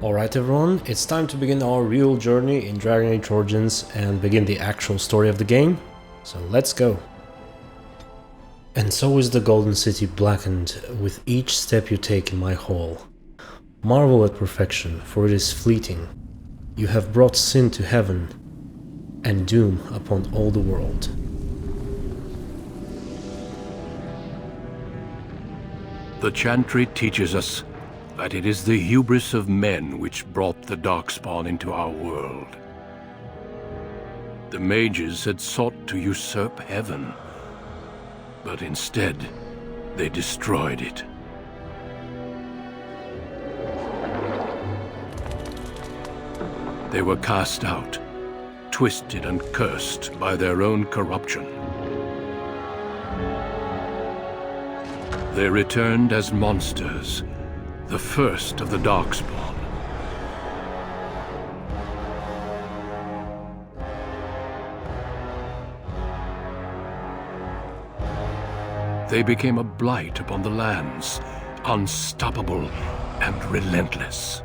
Alright everyone, it's time to begin our real journey in Dragon Age Origins and begin the actual story of the game, so let's go. And so is the Golden City blackened with each step you take in my hall. Marvel at perfection, for it is fleeting. You have brought sin to heaven, and doom upon all the world. The Chantry teaches us that it is the hubris of men which brought the Darkspawn into our world. The mages had sought to usurp heaven, but instead they destroyed it. They were cast out, twisted and cursed by their own corruption. They returned as monsters, the first of the Darkspawn. They became a blight upon the lands, unstoppable and relentless.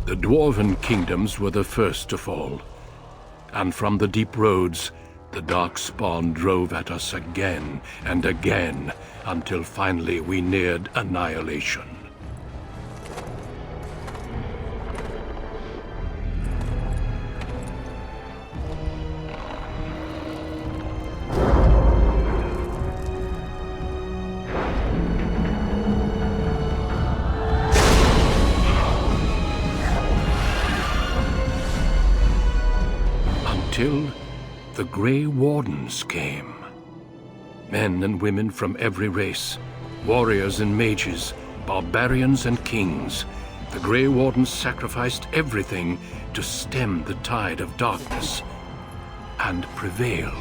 The Dwarven kingdoms were the first to fall, and from the deep roads, the Darkspawn drove at us again and again, until finally we neared annihilation. Until the Grey Wardens came. Men and women from every race, warriors and mages, barbarians and kings. The Grey Wardens sacrificed everything to stem the tide of darkness, and prevailed.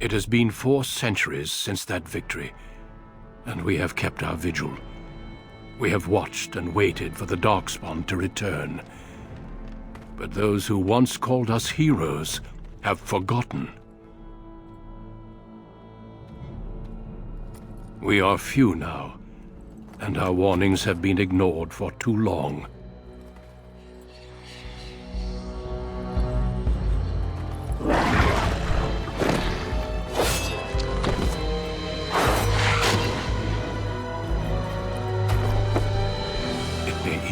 It has been 4 centuries since that victory, and we have kept our vigil. We have watched and waited for the Darkspawn to return. But those who once called us heroes have forgotten. We are few now, and our warnings have been ignored for too long.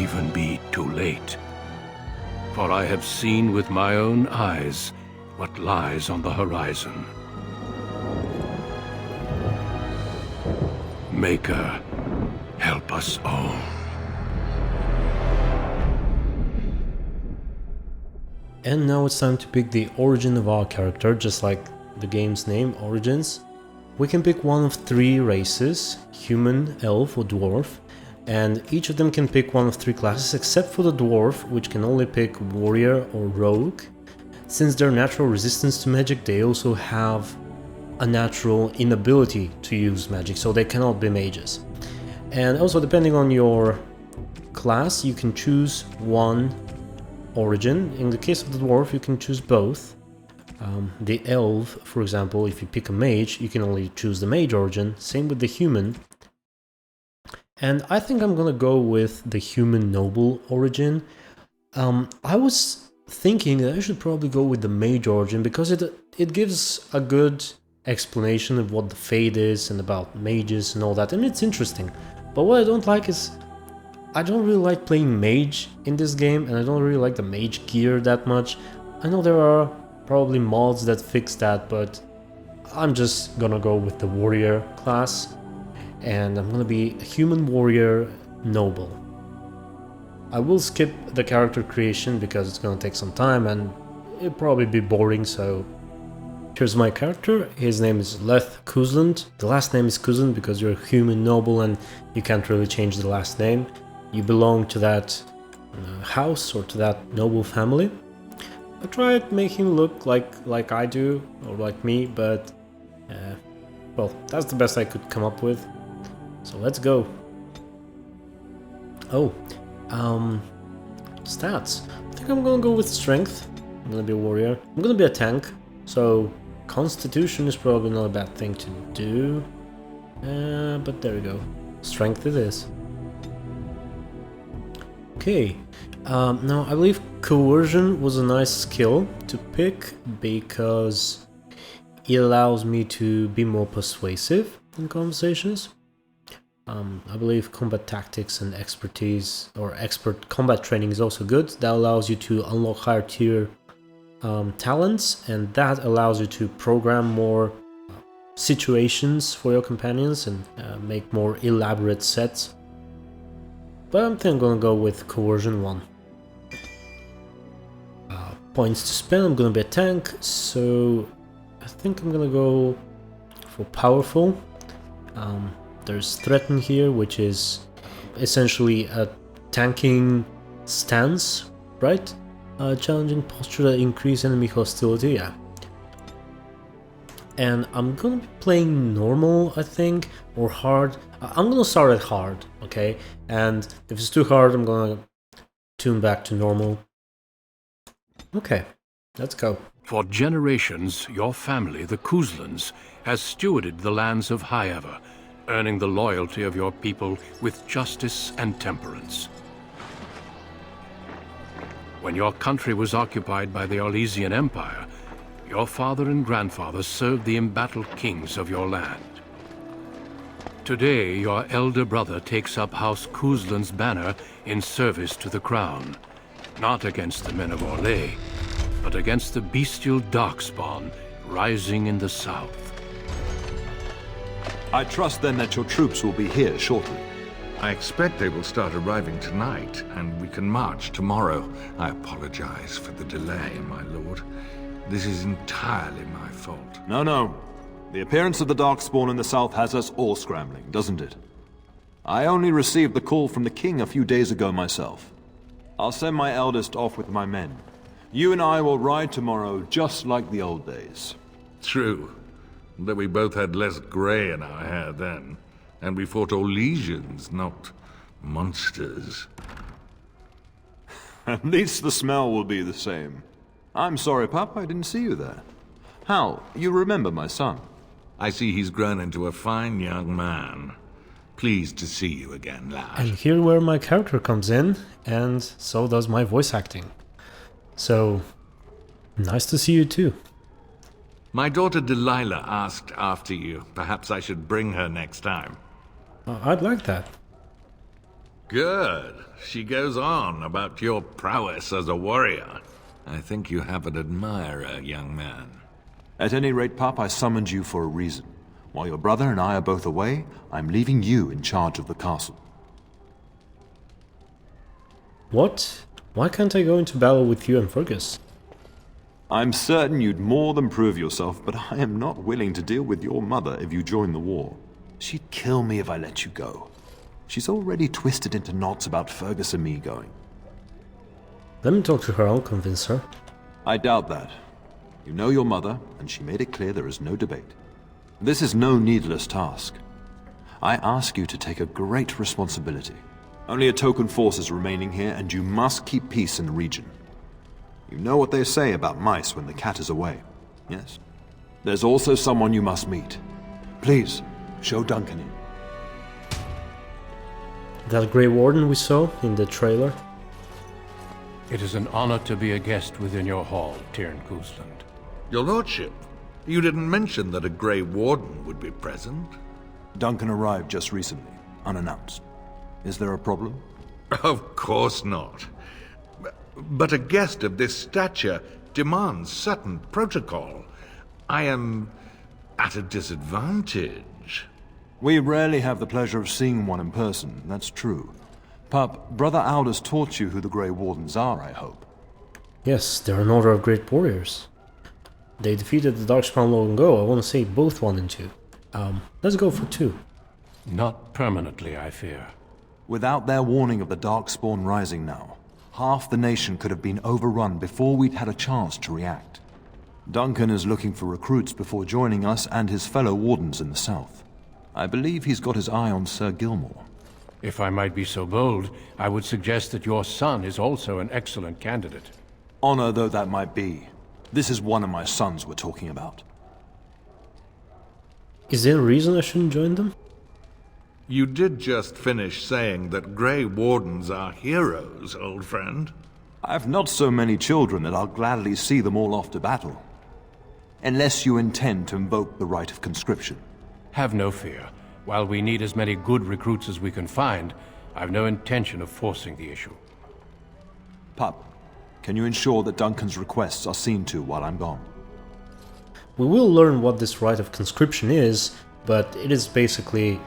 Even be too late. For I have seen with my own eyes what lies on the horizon. Maker, help us all. And now it's time to pick the origin of our character, just like the game's name, Origins. We can pick one of 3 races, human, elf or dwarf, and each of them can pick one of 3 classes except for the dwarf, which can only pick warrior or rogue. Since their natural resistance to magic, they also have a natural inability to use magic, so they cannot be mages. And also, depending on your class, you can choose one origin. In the case of the dwarf, you can choose both. The elf, for example, if you pick a mage, you can only choose the mage origin. Same with the human. And I think I'm gonna go with the human noble origin. I was thinking that I should probably go with the mage origin because it gives a good explanation of what the fate is and about mages and all that, and it's interesting. But what I don't like is I don't really like playing mage in this game, and I don't really like the mage gear that much. I know there are probably mods that fix that, but I'm just gonna go with the warrior class. And I'm gonna be a human warrior noble. I will skip the character creation because it's gonna take some time and it'll probably be boring, so here's my character. His name is Cousland. The last name is Cousland because you're a human noble and you can't really change the last name. You belong to that house or to that noble family. I tried making him look like I do, or like me, but well, that's the best I could come up with. So let's go. Oh, stats. I think I'm gonna go with strength. I'm gonna be a warrior. I'm gonna be a tank, so constitution is probably not a bad thing to do. But there we go. Strength it is. Okay. Now I believe coercion was a nice skill to pick because it allows me to be more persuasive in conversations. I believe combat tactics and expertise or expert combat training is also good. That allows you to unlock higher tier talents, and that allows you to program more situations for your companions and make more elaborate sets. But I think I'm gonna go with coercion 1. Points to spend, I'm gonna be a tank, so I think I'm gonna go for powerful. There's threaten here, which is essentially a tanking stance, right? Challenging posture that increase enemy hostility, yeah. And I'm gonna be playing normal, I think, or hard. I'm gonna start at hard, okay? And if it's too hard, I'm gonna tune back to normal. Okay, let's go. For generations, your family, the Couslands, has stewarded the lands of Highever, earning the loyalty of your people with justice and temperance. When your country was occupied by the Arlesian Empire, your father and grandfather served the embattled kings of your land. Today, your elder brother takes up House Cousland's banner in service to the crown, not against the men of Orlais, but against the bestial darkspawn rising in the south. I trust then that your troops will be here shortly. I expect they will start arriving tonight, and we can march tomorrow. I apologize for the delay, my lord. This is entirely my fault. No. The appearance of the Darkspawn in the south has us all scrambling, doesn't it? I only received the call from the king a few days ago myself. I'll send my eldest off with my men. You and I will ride tomorrow just like the old days. True, though we both had less grey in our hair then, and we fought Orlesians, not monsters. At least the smell will be the same. I'm sorry, Pup, I didn't see you there. Hal, you remember my son? I see he's grown into a fine young man. Pleased to see you again, lad. And here where my character comes in, and so does my voice acting. So, nice to see you too. My daughter Delilah asked after you. Perhaps I should bring her next time. I'd like that. Good. She goes on about your prowess as a warrior. I think you have an admirer, young man. At any rate, Pup, I summoned you for a reason. While your brother and I are both away, I'm leaving you in charge of the castle. What? Why can't I go into battle with you and Fergus? I'm certain you'd more than prove yourself, but I am not willing to deal with your mother if you join the war. She'd kill me if I let you go. She's already twisted into knots about Fergus and me going. Let me talk to her, I'll convince her. I doubt that. You know your mother, and she made it clear there is no debate. This is no needless task. I ask you to take a great responsibility. Only a token force is remaining here, and you must keep peace in the region. You know what they say about mice when the cat is away, yes? There's also someone you must meet. Please, show Duncan in. That Grey Warden we saw in the trailer? It is an honor to be a guest within your hall, Tyrn Cousland. Your lordship, you didn't mention that a Grey Warden would be present. Duncan arrived just recently, unannounced. Is there a problem? Of course not. But a guest of this stature demands certain protocol. I am at a disadvantage. We rarely have the pleasure of seeing one in person, that's true. Pup, Brother Aldous taught you who the Grey Wardens are, I hope. Yes, they're an order of great warriors. They defeated the Darkspawn long ago. I want to say both 1 and 2. Let's go for 2. Not permanently, I fear. Without their warning of the Darkspawn rising now, Half the nation could have been overrun before we'd had a chance to react. Duncan is looking for recruits before joining us and his fellow wardens in the south. I believe he's got his eye on Sir Gilmore. If I might be so bold, I would suggest that your son is also an excellent candidate. Honor though that might be, this is one of my sons we're talking about. Is there a reason I shouldn't join them? You did just finish saying that Grey Wardens are heroes, old friend. I've not so many children that I'll gladly see them all off to battle. Unless you intend to invoke the right of conscription. Have no fear. While we need as many good recruits as we can find, I've no intention of forcing the issue. Pup, can you ensure that Duncan's requests are seen to while I'm gone? We will learn what this right of conscription is, but it is basically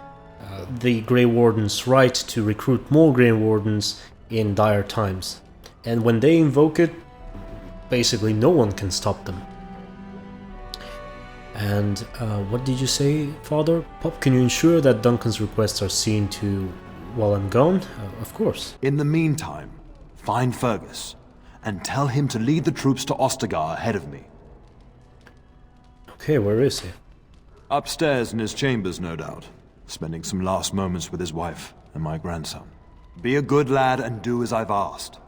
the Grey Warden's right to recruit more Grey Wardens in dire times. And when they invoke it, basically no one can stop them. And what did you say, Father? Pup, can you ensure that Duncan's requests are seen to while I'm gone? Of course. In the meantime, find Fergus, and tell him to lead the troops to Ostagar ahead of me. Okay, where is he? Upstairs in his chambers, no doubt, spending some last moments with his wife and my grandson. Be a good lad and do as I've asked.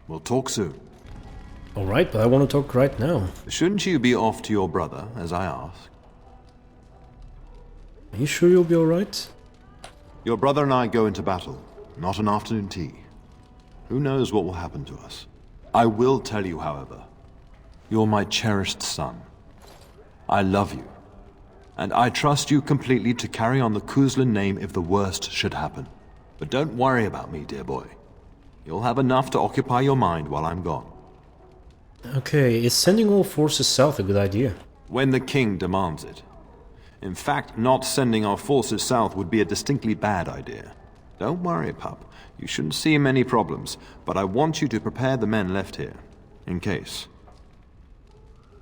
We'll talk soon. Alright, but I want to talk right now. Shouldn't you be off to your brother, as I asked? Are you sure you'll be alright? Your brother and I go into battle, not an afternoon tea. Who knows what will happen to us? I will tell you, however, you're my cherished son. I love you, and I trust you completely to carry on the Cousland name if the worst should happen. But don't worry about me, dear boy. You'll have enough to occupy your mind while I'm gone. Okay, is sending all forces south a good idea? When the king demands it. In fact, not sending our forces south would be a distinctly bad idea. Don't worry, pup. You shouldn't see many problems, but I want you to prepare the men left here, in case.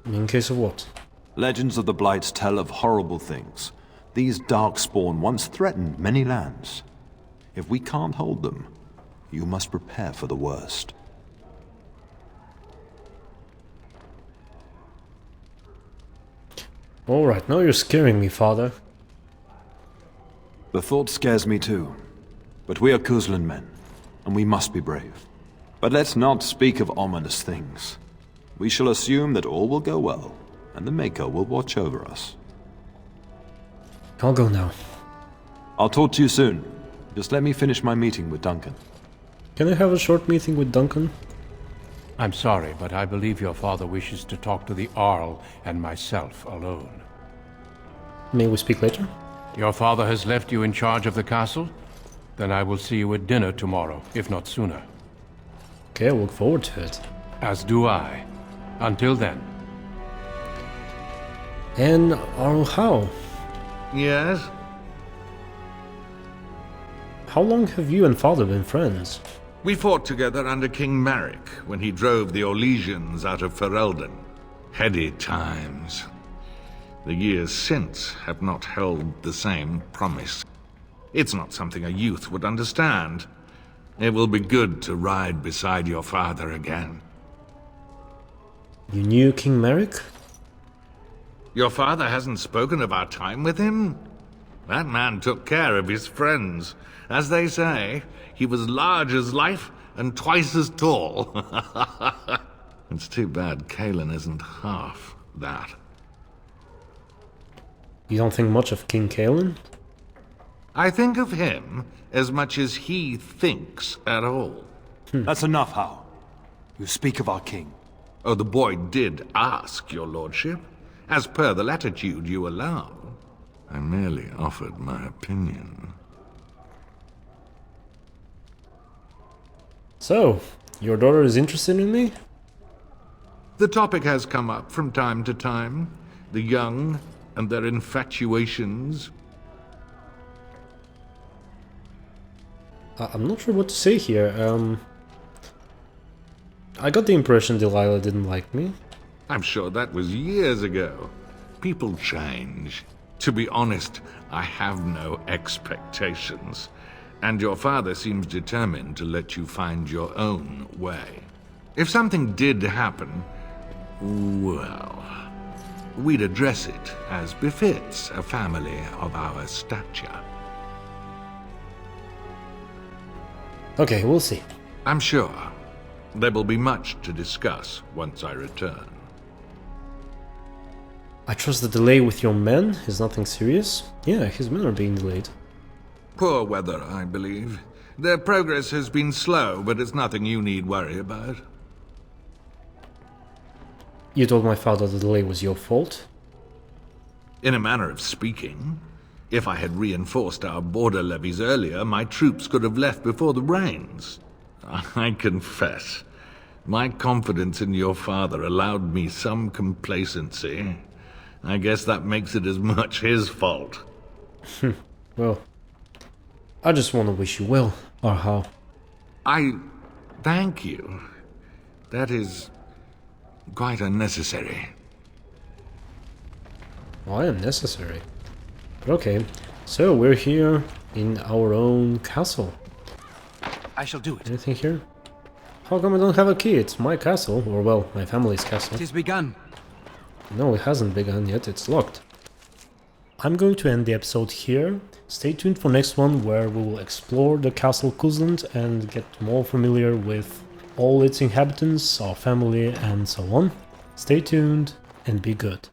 In case of what? Legends of the Blights tell of horrible things. These darkspawn once threatened many lands. If we can't hold them, you must prepare for the worst. Alright, now you're scaring me, Father. The thought scares me too. But we are Cousland men, and we must be brave. But let's not speak of ominous things. We shall assume that all will go well, and the Maker will watch over us. I'll go now. I'll talk to you soon. Just let me finish my meeting with Duncan. Can I have a short meeting with Duncan? I'm sorry, but I believe your father wishes to talk to the Arl and myself alone. May we speak later? Your father has left you in charge of the castle? Then I will see you at dinner tomorrow, if not sooner. Okay, I look forward to it. As do I. Until then. And Arl, how? Yes? How long have you and Father been friends? We fought together under King Maric when he drove the Orlesians out of Ferelden. Heady times. The years since have not held the same promise. It's not something a youth would understand. It will be good to ride beside your father again. You knew King Maric? Your father hasn't spoken of our time with him? That man took care of his friends. As they say, he was large as life and twice as tall. It's too bad Kalen isn't half that. You don't think much of King Kalen? I think of him as much as he thinks at all. That's enough, Hal. You speak of our king. Oh, the boy did ask, your lordship, as per the latitude you allow. I merely offered my opinion. So, your daughter is interested in me? The topic has come up from time to time. The young and their infatuations. I'm not sure what to say here. I got the impression Delilah didn't like me. I'm sure that was years ago. People change. To be honest, I have no expectations. And your father seems determined to let you find your own way. If something did happen, well, we'd address it as befits a family of our stature. Okay, we'll see. I'm sure there will be much to discuss once I return. I trust the delay with your men is nothing serious. Yeah, his men are being delayed. Poor weather, I believe. Their progress has been slow, but it's nothing you need worry about. You told my father the delay was your fault? In a manner of speaking. If I had reinforced our border levies earlier, my troops could have left before the rains. I confess, my confidence in your father allowed me some complacency. I guess that makes it as much his fault. Well, I just want to wish you well, or how? I thank you. That is quite unnecessary. Why unnecessary? But okay, so we're here in our own castle. I shall do it. Anything here? How come I don't have a key? It's my castle, or well, my family's castle. It is begun. No, it hasn't begun yet, it's locked. I'm going to end the episode here. Stay tuned for next one where we will explore the castle Cousland and get more familiar with all its inhabitants, our family and so on. Stay tuned and be good.